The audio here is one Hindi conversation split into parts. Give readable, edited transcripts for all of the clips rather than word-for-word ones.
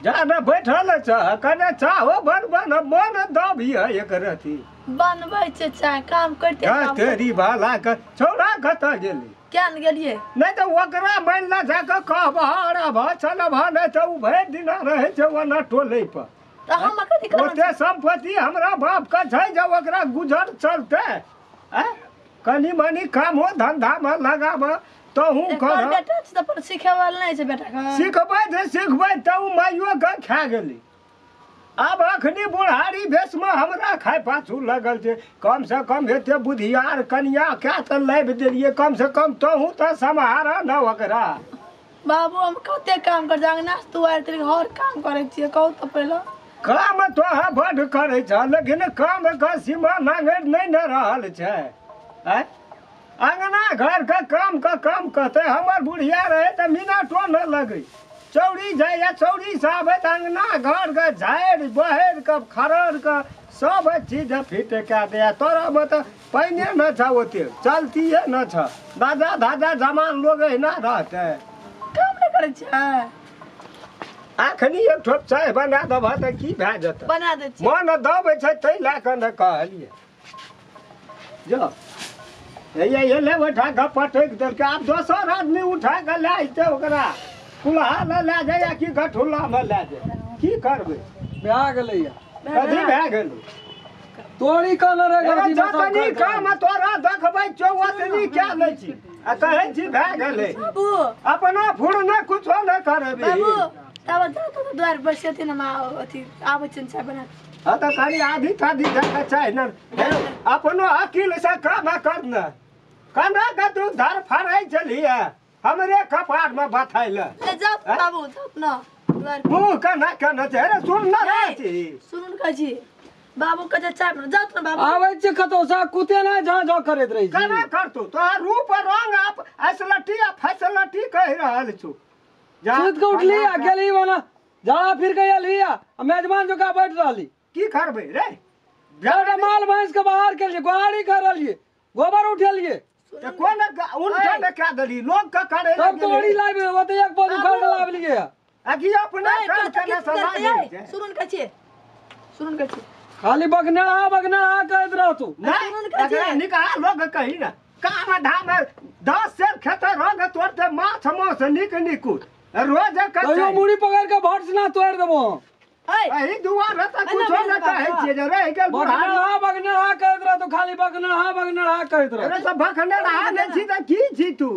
जाने बैठल छ कने चाहो बन बन मन दबी है एक रती बनबै छै चाय काम करते का तेरी भाला का छोड़ा कत गेली क्या न गेलिए नहीं तो ओकरा मान ला जाके कहबा भ चल भ नहीं तो उ भरि दिन रहे छै ओना टोले पर तो हम कथि करब ओते संपत्ति हमरा बाप का छै जे ओकरा गुजर चलते कनी मनी कामो धंधा में लगाब तो हूँ कर बेटा छै अपन सिखेवाल नहीं छै बेटा का सिखबै तो माइयो के खा गेली अब अखनी बुढ़ारी भेष में हमरा खाए पाछू लगल छै कम से कम हेते बुधियार कनिया क्या तो लाइब देलिए कम से कम तोहू तो सम्हार न ओकरा बाबू हम कते काम कर जांग नास तू आर तेरे हर काम करे छिए कहू तो पहले काम तो बड़ करे छ लेकिन काम का सीमा नांगर नहीं न रहल छै अंगना घर का काम कहते हमर बुढ़िया रहे तो मिनटो न लगे चौड़ी जाए चौड़ी साहब अंगना घर के झाड़ बहर के खरड़ के सब चीज फिट क्या दे तोरा में तो पैने न छ ओते चलती है न छ दादा दादा जमान लोग ना रहते काम नहीं करे छै अखनी एक ठोप चाय बना दब त की भए जत बना दे छी मन दबै छै तै ला क न कहलिए जो ये ले उठा के पटक देलकै आब दोसर आदमी उठा के ले आइते ओकरा कुल्हा में ले जाए कि गठुल्ला में ले जाए की करबै भए गेलैया कथी भए गेलै तोरी कहने रे गलती जतनी काम तोरा देखबै चौवतनी क्या लै छी आ कहै छी भए गेलै बाबू अपना फुरने कुछो न करबै बाबू तब जातो तो द्वार पर से न अथी आबै छै चाय बना त खाली आधी थाधी जगह चाही न अपनो अकिल से काम करना कना का तू धर फराई चलिए हमरे कपाट में बथाइल ले जाओ बाबू जाओ न द्वार मुंह कना कना छै रे सुन न रहती सुनुन का जी बाबू का चाय बना जाओ न बाबू आबै छै कतो सा कुते ना जा जा करैत रही कना करतू तो रूप रंग आप असलटी आ फसलटी कह रहल छु सुत के उठली आ गेली वना झाड़ा फिर के एली आ मेजबान जो का बैठ रहली की करबै रे जाड़ा माल भैंस के बाहर के लिए गुहारी कर रहलिए गोबर उठेलिए त कोन उनका ने क्या दली लोग का करे तब तोड़ी लाइब ओते एक बोझ उखाड़ के लाव लिए अगी अपना काम करना समाज सुनुन का छी सुनुन का छी खाली बगना कहत रह तू नहीं अगर निकाह लोग कही ना काम धाम 10 सेर खेत रोग तोड़ते माछ माछ निक निकुट रोज कहियो मुड़ी पकड़ के भट ना तोड़ देबो एही दुआर त कुछो न कहै छियै जे रह गेल बगना कहत रह तू खाली बगना कहत रह अरे सब बखने रहा नै छी त की छी तू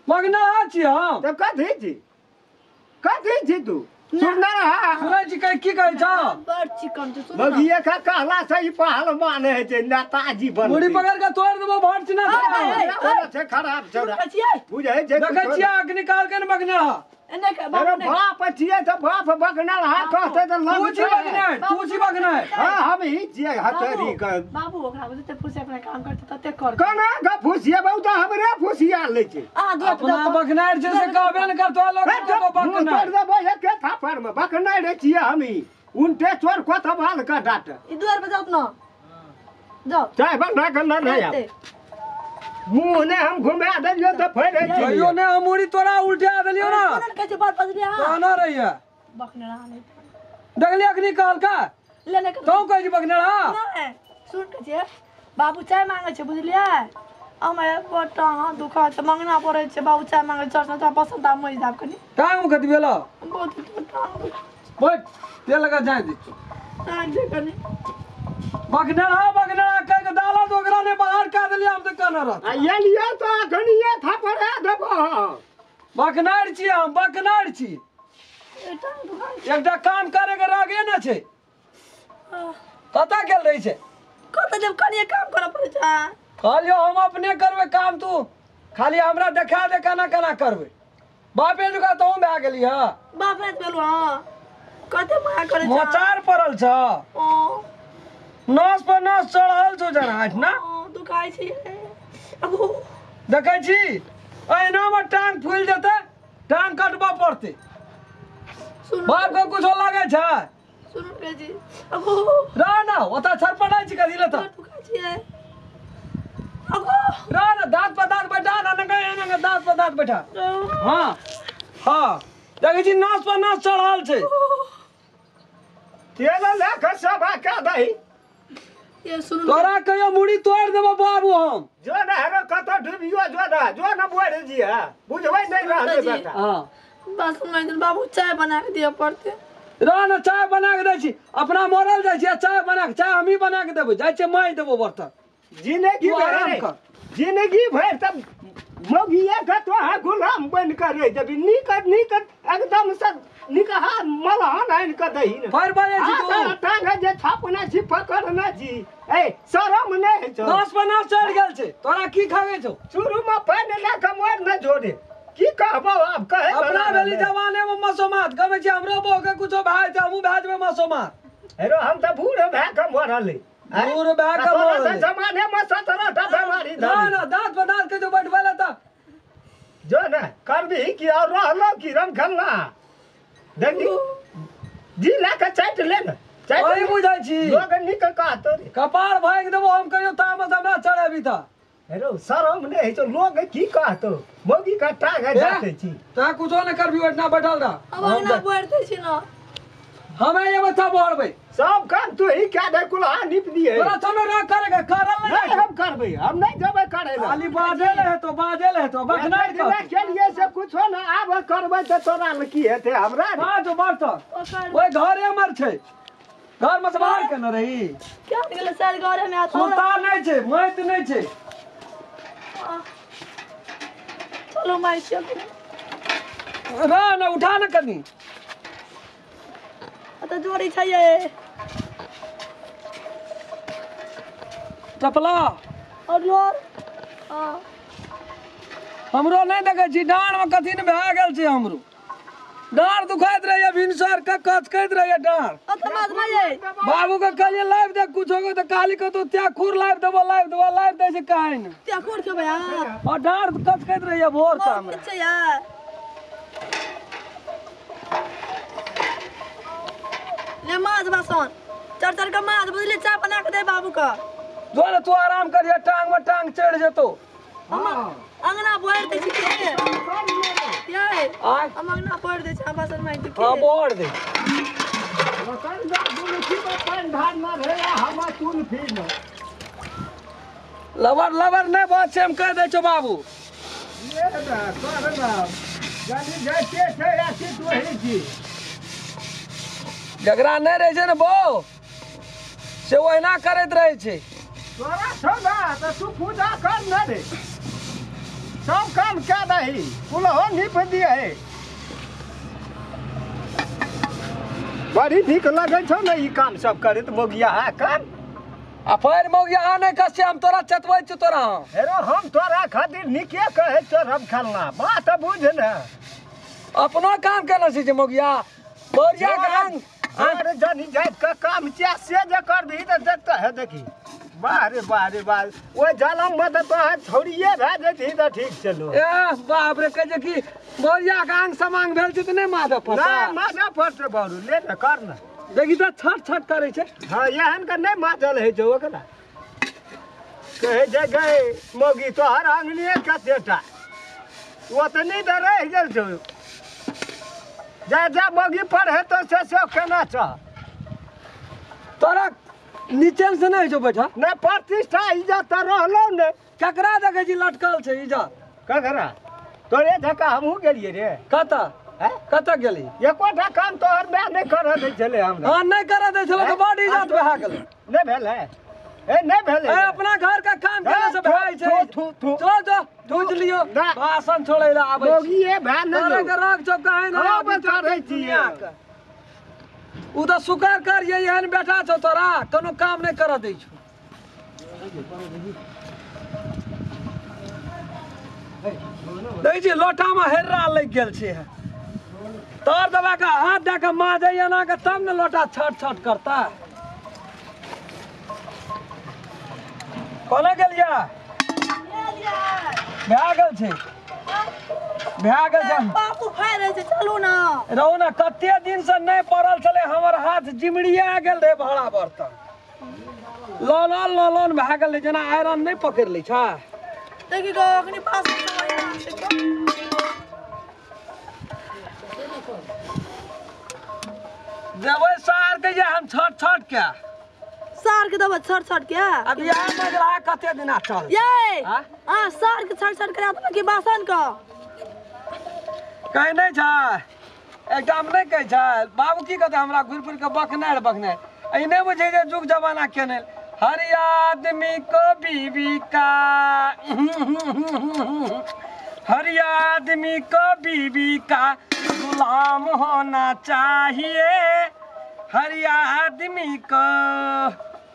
बगना छी हम त कथी छी तू सुनना रहा सुनै छी की कहै छ बड़ चिकन छ सुन बगिए का कहला से ही पहलवान है जे नेताजी बन मुड़ी पकड़ के तोड़ देबो भट ना से खराब छौरा छियै बुझै छै देखै छी आग निकाल के बगना एने का अरे बाप छियै त बाप बगना रहा कहते त लग तू छी बगना हां हम ही छियै हतरी का बाबू ओकरा जते फुसे अपना काम करते तते कर कना ग फुसिया बहु त हमरे फुसिया लै छै अपना बगना जे से कहबे न कर तो लोग बगना कर देबो एक थापर में बगना रे छियै हमी उनटे चोर कोतवाल का डाट ई द्वार पे जाओ न जाओ चाय बना करना नहीं मुंह ने हम घुमा देलियो त फरे छी कहियो ने हम मुड़ी तोरा उल्टा देलियो ना सुनन कैसे बात बजली हां कहना रहिया बकने रहा नहीं देखली अखनी कहल का लेने का तो कहि बगना नहीं सुन के बाबू चाय मांगे छै बुझलिए हमे बटा हां दुखा छै मांगना पड़े छै बाबू चाय मांगे चर्च त पसंद आ मई दाब कनी टांग कति बेला बहुत बैठ तेल लगा जाए दी टांग दे कनी बगना कह के डाला तो ओकरा ने बाहर का देली हम त कहना रह आ ये लियो तो घनिए थापरे देबो बकनार छी हम बकनार छी टांग दुखा एकटा काम करे के रागे न छै कता गेल रही छै कत जब कनी काम करे पड़े छै खाली हम अपने करबे काम तू खाली हमरा देखा दे केना करबे बापे जुका तो भए गेली ह बाप रे बेलु हां कते माया करे छै मोचार पड़ल छ ओ नस पर नस चढ़ल छौ जरा हाथ ना दुखाई छै अगो देखै छी एना में टांग फूल जेते टांग कटबा पड़ते सुन बाप के कुछो लागे छै सुन के जी अगो रा ना ओता छरपटाई छी कथि लेता दुखाई छै अगो रा ना दांत पर दांत बैठा ना ना दांत पर दांत बैठा हां हां देखै छी नस पर नस चढ़ल छै तेल लेके सब का दही ये सुन तोरा कहियो मुड़ी तोड़ देबो बाबू हम जो न हेरो कत डूबियो जो न बोल जी है बुझबै नहीं रहले बेटा हां बस में बाबू चाय बना के दिया पड़ते रह न चाय बना के दै छी अपना मरल जाइ छी चाय बना के चाय हमही बना के देबो जाइ छी माई देबो बर्तन जिंदगी तू आराम कर जिंदगी भर तब मोगिया का तो हा गुलाम बन कर रह जब निकट एकदम से निकहा मलहन आइन के दही न फिर बाजे छी तू टांग जे छापना छी पकड़ना छी ए शरम नहीं छो 10 चढ़ गेल छै तोरा की खावे छौ शुरू में पानी ला के मोर न जोड़े की कहबो आप कहे अपना बेली जवाने में मसोमात कमे छी हमरो बो के कुछो भाई त हमहु भाजबे मसोमात हेरो हम त बूढ़ भै के मरले बूढ़ भै के मरले जमाने में 17 टा बीमारी ना दांत पर दांत के जो बैठवेला त जो न करबी की और रहलो की रम खलना देखी जी ला के चाट ले न ओही बुझाइ छी लोग निक का तोरे कपार भाग देबो हम कहियो तामस हमरा चढ़ेबी त हेरो शरम नहीं छो लोग की कहतो मोगी का टांग है जाते छी ता कुछो न करबी ओठना बैठल रह अब अंगना बढ़ते छी ना हमें ये बता बोलबे सब काम तू ही क्या दे कुल निप दिए तोरा चलो ना करेगा करल नहीं हम करबे हम नहीं जबे करे खाली बाजे ले तो बखनाई कर के लिए से कुछ हो ना आब करबे त तोरा ल की हेते हमरा बाज बर्तन ओए घरे मर छै घर में बाहर के न रही क्या गेले साल घरे में आता सुता नहीं छै मत नहीं छै चलो माई चल रा न उठा न कनी तो जोड़ी चाहिए टपला और लोर हां हमरो नहीं देखे छी डांड में कथि न भए गेल छै हमरो डांड दुखाइत रहे भिनसर का कच कहत रहे डांड अब तो मत माये बाबू के कहलिए लाइव दे कुछ होगे तो काली को तो त्या खूर लाइव दे से काहे न क्या कोड के भैया और डांड कच कहत रहे भोर शाम में अच्छा यार ले माज बासन चर का माज बुझले चाय बना के दे बाबू का जो न तू आराम करिए टांग में टांग चढ़ जेतो हम अंगना बोर दे छी ये आय हम अंगना बोर दे छी बासन में दिखे हां बोर दे मकान दा दुनु की पान धान ना रे हम तुल फिर न लवर नहीं बात से हम कह दे छो बाबू ये ना कर ना जानी जाते छै ऐसी तू ही छी झगड़ा नहीं रहे छै न बो से ओहिना करैत रहे छै तोरा छोड़ा तो तू पूजा कर न रे सब काम क्या दही कुल हो निप दिए है बड़ी ठीक लगे छो न ई काम सब करे तो मोगिया है काम आ फिर मौगिया आ नहीं कसे हम तोरा चतबै छ तोरा हेरो हम तोरा खातिर निके कहे चोरब खेलना बात बुझ न अपनो काम केना छै मौगिया बोरिया गांग अरे जानी जात का काम चिया से जे करबी त देखता है देखी वाह रे वाह ओए जलम में तो छोड़िए भे जेती त ठीक चलो ए बाप रे कहे कि बोरिया गांग समांग भेल छै त नहीं माथा फटा नहीं माथा फट बारू ले न कर न देखी त छट करे छै हां एहन का नहीं माजल है जो ओकरा कहे जे गए मोगी तोहर अंगनिए कतेटा वो तो नहीं दे रह गेल छौ जा मोगी पढ़े तो से केना छ तोरा नीचे से नहीं जो बैठा न प्रतिष्ठा इज्जत रहलो ने ककरा देखे छी लटकल छै इज्जत ककरा तोरे धक्का हमहू गेलिए रे कता हैं कता गेली एकोटा काम तोहर बे नहीं कर दे चले हमरा हां नहीं करे दे छलो तो बड़ी इज्जत भए गेल नहीं भेल है ए नहीं भेल ए अपना घर का काम केना से भाई छै थू जो बुझ लियो भाषण छोड़े ला आबै मोगी ए भे न तोरा के रख चो काहे न हाँ, बता रही छियै। उ तो सुकार कर ये एहन बैठा छो तोरा कोनो काम नहीं कर दै छो देखी छी लोटा में हेर्रा लग गेल छै तोर दबा के हाथ दे के माजे एना के तब न लोटा छट करता कोना गेलिया भए गेल छै बापू खाए रहे छै चलू ना रहू ना कते दिन से नहीं पड़ल चले हमर हाथ जिमड़िया गेल रहे भाड़ा बर्तन लोन भए गेल रहे जेना आयरन नहीं पकड़ लै छै देखी गो अखनी पास में देबै सार के जे हम छट छट के सार के दबा छट छट के अब यार मजरा कते दिना चल ये हाँ? हां सार के छट छट करा त कि बासन का कहीं नहीं छै एकटा में नहीं कहे छै बाबू की कहते हमरा घुरपुर के बखनार एने बुझे जे जुग जमाना केने हर आदमी को बीवी का हर आदमी को बीवी का गुलाम होना चाहिए हर आदमी को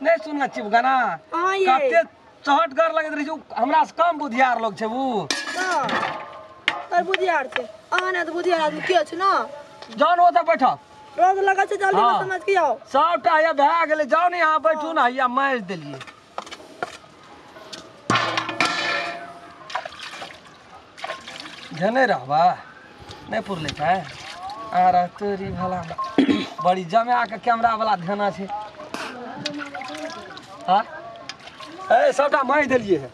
नहीं सुनना चाहिए गाना हां ये कते चहट कर लगत रही छै हमरा से कम बुधियार लोग छै ऊ तर बुधियार छै आने त बुधियार आदमी के छै ना जान ओतऽ बैठक रोज लगा छै जल्दी हाँ। समझ के आओ सबटा ये भए गेलै जाओ ने यहाँ बैठू ना या मारि देलियै झने रहबा नहीं पुरले छै आरा तोरी भला बड़ी जमा के कैमरा वाला ध्यान छै हाँ ए सबटा मारि देलियै है